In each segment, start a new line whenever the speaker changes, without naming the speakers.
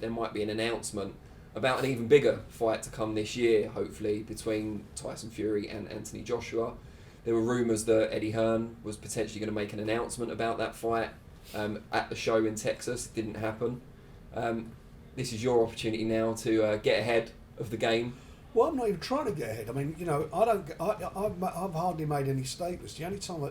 there might be an announcement about an even bigger fight to come this year, hopefully, between Tyson Fury and Anthony Joshua. There were rumours that Eddie Hearn was potentially going to make an announcement about that fight at the show in Texas. It didn't happen. This is your opportunity now to get ahead of the game.
Well, I'm not even trying to get ahead. I mean, you know, I've hardly made any statements. The only time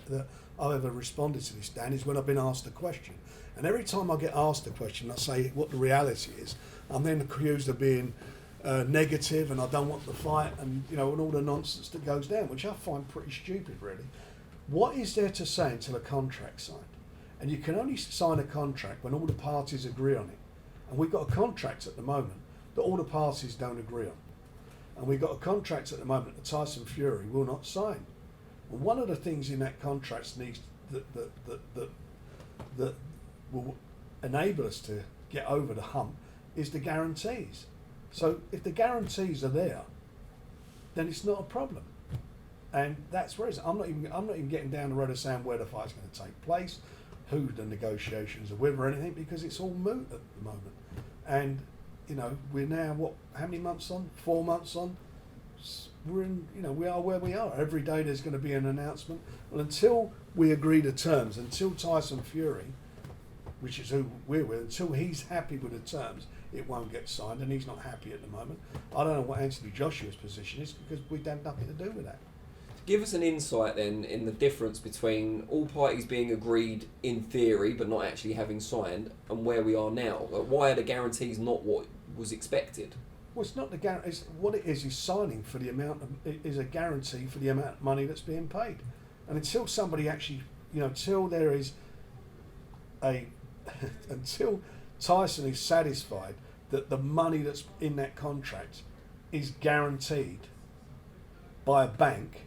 that I've ever responded to this, Dan, is when I've been asked a question. And every time I get asked a question, I say what the reality is. I'm then accused of being negative and I don't want the fight and, you know, and all the nonsense that goes down, which I find pretty stupid, really. What is there to say until a contract's signed? And you can only sign a contract when all the parties agree on it. And we've got a contract at the moment that all the parties don't agree on. And we've got a contract at the moment that Tyson Fury will not sign. And one of the things in that contract needs that will enable us to get over the hump is the guarantees. So if the guarantees are there, then it's not a problem. And that's where it is. I'm not even getting down the road of saying where the fight's going to take place, who the negotiations are with or anything, because it's all moot at the moment. And you know, we're now how many months on? 4 months on. We're in, you know, we are where we are. Every day there's going to be an announcement. Well, until we agree to terms, until Tyson Fury, which is who we're with, until he's happy with the terms, it won't get signed, and he's not happy at the moment. I don't know what Anthony Joshua's position is because we've had nothing to do with that.
Give us an insight then in the difference between all parties being agreed in theory but not actually having signed and where we are now. Like, why are the guarantees not what was expected?
Well, it's not the guarantee. What it is signing for the amount is a guarantee for the amount of money that's being paid. And until somebody actually, you know, until there is until Tyson is satisfied that the money that's in that contract is guaranteed by a bank,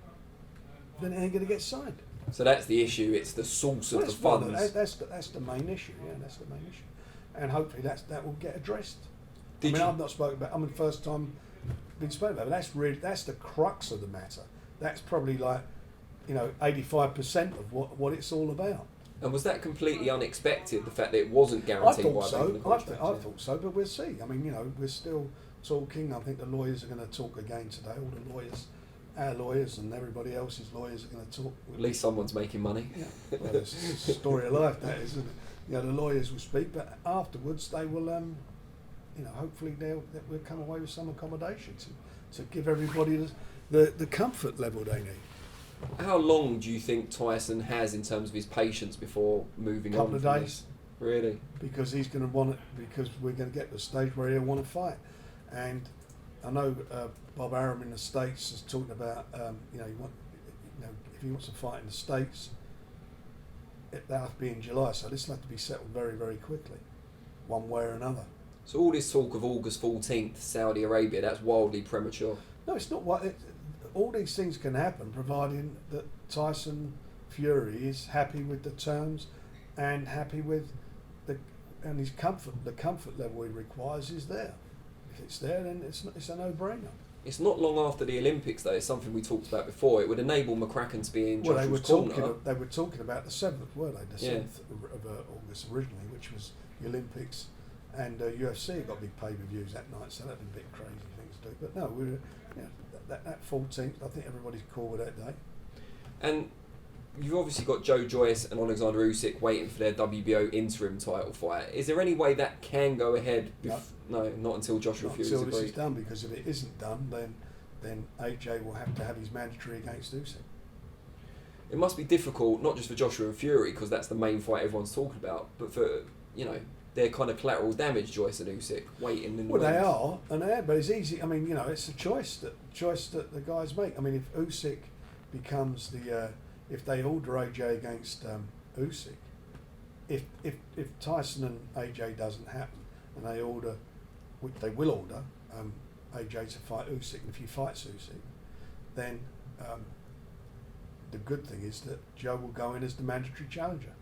then it ain't going to get signed.
So that's the issue. It's the source of the funds.
That's the main issue. Yeah, that's the main issue, and hopefully that will get addressed. I've not spoken about. I'm the first time been spoken about. But that's the crux of the matter. That's probably like, you know, 85% of what it's all about.
And was that completely unexpected? The fact that it wasn't guaranteed by
I thought so, but we'll see. I mean, you know, we're still talking. I think the lawyers are going to talk again today. All the lawyers, our lawyers, and everybody else's lawyers are going to talk.
At least someone's making money.
Yeah, well, it's a story of life, that is, isn't it? You know, the lawyers will speak, but afterwards they will, you know, hopefully we'll come away with some accommodation to give everybody the comfort level they need.
How long do you think Tyson has in terms of his patience before moving on?
Couple of days.
Really?
Because he's going to want it. Because we're going to get to the stage where he'll want to fight. And I know Bob Arum in the States has talked about, you know, if he wants to fight in the States, that'll have to be in July. So this will have to be settled very, very quickly, one way or another.
So all this talk of August 14th, Saudi Arabia, that's wildly premature.
No, it's not. All these things can happen, providing that Tyson Fury is happy with the terms and happy with his comfort. The comfort level he requires is there. If it's there, then it's a no-brainer.
It's not long after the Olympics, though. It's something we talked about before. It would enable McCracken to be in Joshua's corner.
They were talking about the 7th, weren't they? The 7th of August originally, which was the Olympics, and UFC got big pay-per-views that night, so that'd be a bit crazy things to do. But no, that 14th, I think everybody's cool with that day. And
you've obviously got Joe Joyce and Alexander Usyk waiting for their WBO interim title fight. Is there any way that can go ahead? No, not until Joshua Fury's agreed.
Until this is done, because if it isn't done, then AJ will have to have his mandatory against Usyk.
It must be difficult, not just for Joshua and Fury, because that's the main fight everyone's talking about, but for, you know, their kind of collateral damage, Joyce and Usyk, waiting in the
Well, they are, but it's easy. I mean, you know, it's a choice that the guys make. I mean, if Usyk becomes if they order AJ against Usyk, if Tyson and AJ doesn't happen, and they order, which they will order, AJ to fight Usyk, and if he fights Usyk, then the good thing is that Joe will go in as the mandatory challenger.